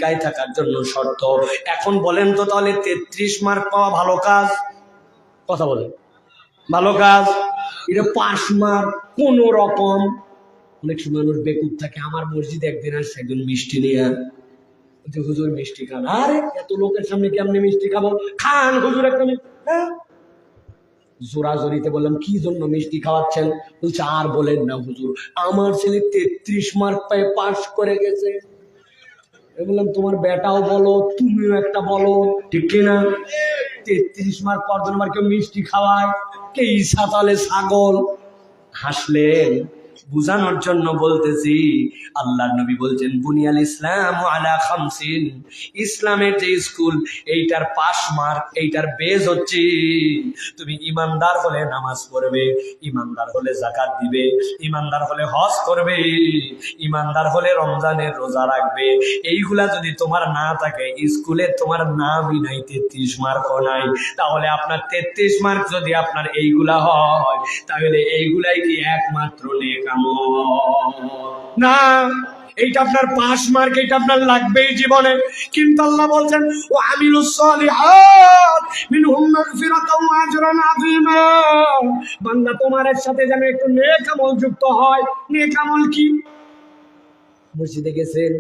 গায়ে থাকার জন্য শর্ত। এখন বলেন তো তাহলে 33 মার্ক পাওয়া ভালো কাজ? কথা বলেন, ভালো কাজ? এটা 5 মার্ক কোন রকম। অনেক সময় মানুষ বেকুব থাকে। আমার মসজিদে একদিন আসছে একজন মিষ্টি নিয়ে, হুজুর মিষ্টি খান। আরে এত লোকের সামনে কেমনি মিষ্টি খাবো? খান হুজুর একটা। জোরাজোরিতে বললাম কি জন্য মিষ্টি খাওয়াচ্ছেন? বলছে আর বলেন না হুজুর, আমার ছেলে 33 মার্ক পেয়ে পাশ করে গেছে। বললাম তোমার বেটাও বলো, তুমিও একটা বলো, ঠিক কিনা? 33 মার্ক পর আমার কেউ মিষ্টি খাওয়ায়? কে ঈসা তাহলে ছাগল? হাসলেন। বুঝানোর জন্য বলতেছি, আল্লাহর নবী বলছেন বুনিয়াল ইসলাম আলা খামসিন, ইসলামের যে স্কুল এইটার 5 মার্ক, এইটার বেজ হচ্ছে তুমি ইমানদার হলে নামাজ পড়বে, ইমানদার হলে যাকাত দিবে, ইমানদার হলে হজ করবে, ইমানদার হলে রমজানের রোজা রাখবে। এইগুলা যদি তোমার না থাকে, স্কুলে তোমার নামই নাই, 33 মার্কও নাই, তাহলে আপনার 33 মার্ক যদি আপনার এইগুলা হয়, তাহলে এইগুলাই কি একমাত্র নেক আমল? না, এইটা আপনার 5 মার্ক, এইটা আপনার লাগবেই জীবনে। কিন্তু আল্লাহ বলছেন ও আমিলুস সালিহাত মিনহুম মাগফিরাতাও ওয়া আজরুন আযীমা। বান্দা তোমার সাথে যেন একটু নেক আমল যুক্ত হয়। নেক আমল কি? মসজিদে গেছেন,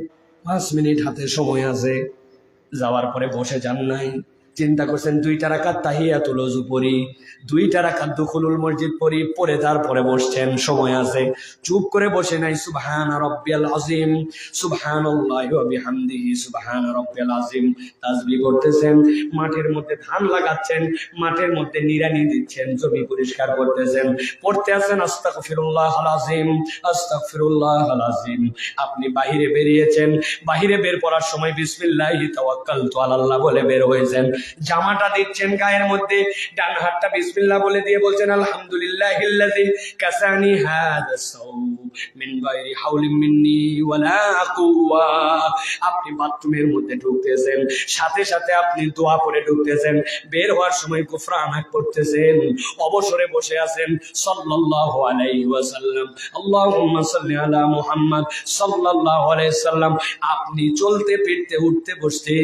5 মিনিট হাতে সময় আছে, যাওয়ার পরে বসে যান নাই, চিন্তা করছেন 2টা রাকাত তাহিয়াতুল ওযু পড়ি, 2টা রাকাত দুখুলুল মসজিদ পড়ি, পরে তারপরে বসছেন, সময় আছে, চুপ করে বসে নাই। সুবহান রাব্বিয়াল আযীম, সুবহানাল্লাহি ওয়া বিহামদিহি, সুবহান রাব্বিয়াল আযীম তাসবিহ করতেছেন। মাঠের মধ্যে ধান লাগাচ্ছেন, মাঠের মধ্যে নিড়ানি দিচ্ছেন, জমি পরিষ্কার করতেছেন, পড়তে আছেন আস্তাগফিরুল্লাহাল আযীম, আস্তাগফিরুল্লাহাল আযীম। আপনি বাহিরে বেরিয়েছেন, বাহিরে বের করার সময় বিসমিল্লাহি তাওয়াক্কালতু আলাল্লাহ বলে বের হয়েছেন। জামাটা দিচ্ছেন গায়ের মধ্যে, ডান হাতটা বিসমিল্লাহ বলে দিয়ে বলছেন আলহামদুলিল্লাহিল্লাযী কাসানি হাযা সাওব মিন গায়রি হাওলিন মিন্নি ওয়ালা কুওয়া। আপনি বাথরুমের মধ্যে ঢুকতেছেন, সাথে সাথে আপনি দোয়া পড়ে ঢুকতেছেন, বের হওয়ার সময় গুফরানাক পড়তেছেন, অবসরে বসে আছেন সাল্লাল্লাহু আলাইহি ওয়াসাল্লাম, আল্লাহুম্মা সাল্লি আলা মুহাম্মদ সাল্লাল্লাহু আলাইহি সাল্লাম। আপনি চলতে ফিরতে উঠতে বসতে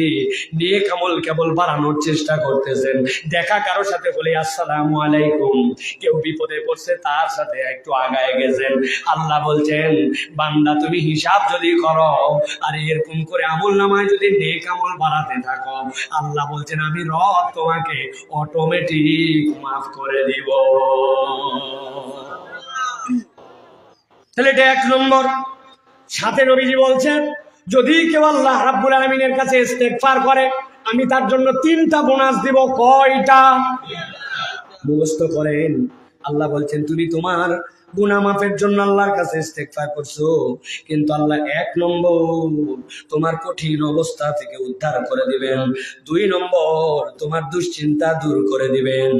নেক আমল কেবল বাড়ানোর চেষ্টা করতেছেন। দেখা কারো সাথে বলে আসসালামু আলাইকুম, কেউ বিপদে পড়ছে তার সাথে একটু আগায় গেছেন। আল্লাহ বলছেন বান্দা তুমি হিসাব যদি করো আর এরকম করে আমল নামায় যদি নেক আমল বাড়াতে থাকো, আল্লাহ বলছেন আমি রব তোমাকে অটোমেটিক মাফ করে দিব। তাহলে এটা 1 নম্বর। সাথে নবীজি বলছেন যদি কেউ আল্লাহ রাব্বুল আলামিনের কাছে ইস্তেগফার করে, আমি তার জন্য 3টা বোনাস দিব। কয়টা? মুখস্থ করেন। আল্লাহ বলছেন তুমি তোমার গুনাহ মাফের জন্য আল্লাহর কাছে ইস্তেগফার করছো, কিন্তু আল্লাহ 1 নম্বর তোমার কঠিন অবস্থা থেকে উদ্ধার করে দিবেন, 2 নম্বর তোমার দুশ্চিন্তা দূর করে দিবেন,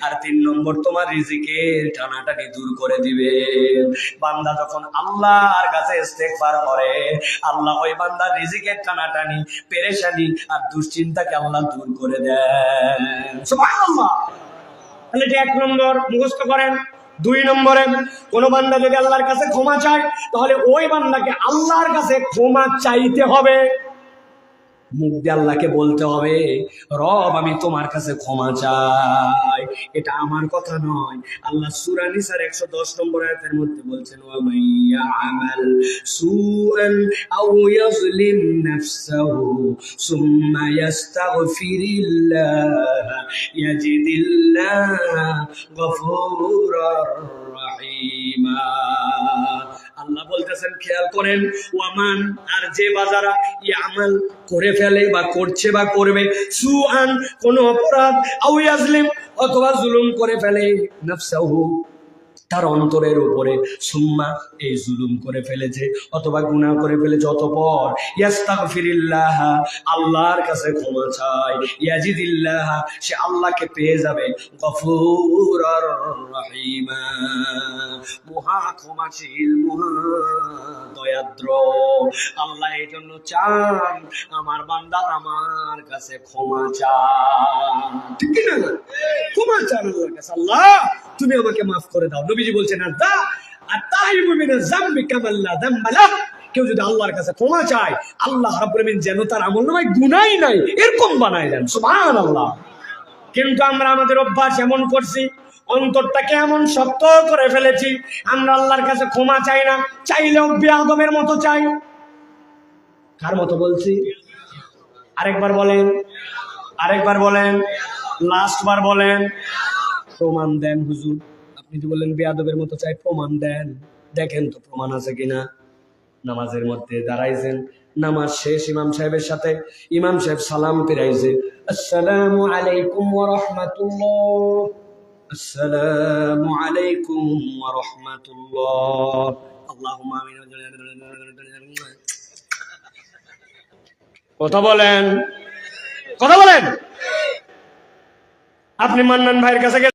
আর 3 নম্বর তোমার রিজিকের টানাটানি দূর করে দিবেন। বান্দা যখন আল্লাহর কাছে ইস্তেগফার করে, আল্লাহ ওই বান্দার রিজিকের টানাটানি, পেরেশানি আর দুশ্চিন্তাকে আল্লাহ দূর করে দেন। সুবহানাল্লাহ। তাহলে এটা 1 নম্বর, মুখস্থ করেন। 2 নম্বরে কোন বান্দা যদি আল্লাহর কাছে ক্ষমা চায়, তাহলে ওই বান্দাকে আল্লাহর কাছে ক্ষমা চাইতে হবে। মুখ দিয়ে আল্লাহকে বলতে হবে রব আমি তোমার কাছে ক্ষমা চাই। এটা আমার কথা নয়, আল্লাহ সূরা নিসার 110 নম্বর আয়াতের মধ্যে বলছেন ওয়া মাইয়া আমাল সুআন আও ইয়াজলিম নাফসাহু সুম্মা ইস্তাগফিরিল্লাহ ইয়াজিদিল্লাহ গফুরার রহিমা। আল্লাহ বলতেছেন খেয়াল করেন, ওয়ামান আর যে বাজারা ইয়ামাল করে ফেলে বা করছে বা করবে, সুআন কোন অপরাধ, আও ইয়াজলিম অথবা জুলুম করে ফেলে, নাফসাহু তার অন্তরের উপরে, সুম্মা এই জুলুম করে ফেলেছে অথবা গুনাহ করে ফেলেছে, অতঃপর ইস্তাগফিরিল্লাহ আল্লাহর কাছে ক্ষমা চায়, ইয়াজিদিল্লাহ সে আল্লাহকে পেয়ে যাবে, গফুরার রহিমা মহা ক্ষমাশীল মহা দয়াদ্র। আল্লাহ এই জন্য চান আমার বান্দা আমার কাছে ক্ষমা চান, ঠিক না? ক্ষমা চান আল্লাহর কাছে, আল্লাহ তুমি আমাকে মাফ করে দাও। নবীজি বলছেন আল্লাহ আতাইবু মিনাজ যামবি কামাল্লা যামবা লাহ, কেউ যদি আল্লাহর কাছে ক্ষমা চায়, আল্লাহ রাব্বুল আমিন যেন তার আমলনামায় গুনাহই নাই এরকম বানায় দেন। সুবহানাল্লাহ। কিন্তু আমরা আমাদের অভ্যাস এমন করছি, অন্তরটাকে এমন শক্ত করে ফেলেছি, আমরা আল্লাহর কাছে ক্ষমা চাই না, চাইলেও বেয়াদবের মতো চাই। কার মতো বলছি? আরেকবার বলেন, আরেকবার বলেন, লাস্ট বার বলেন। প্রমাণ দেন হুজুর। আপনি তো বললেন বেয়াদবের মতো চাই, প্রমাণ দেন। দেখেন তো প্রমাণ আছে কিনা। নামাজের মধ্যে দাঁড়াইছেন, নামাজ শেষ ইমাম সাহেবের সাথে, ইমাম সাহেব সালাম ফিরাইছে, আসসালামু আলাইকুম ওয়া রাহমাতুল্লাহ, আসসালামু আলাইকুম ওয়া রাহমাতুল্লাহ, আল্লাহুম্মা আমিন। কথা বলেন, কথা বলেন। আপনি মান্নান ভাইয়ের কাছে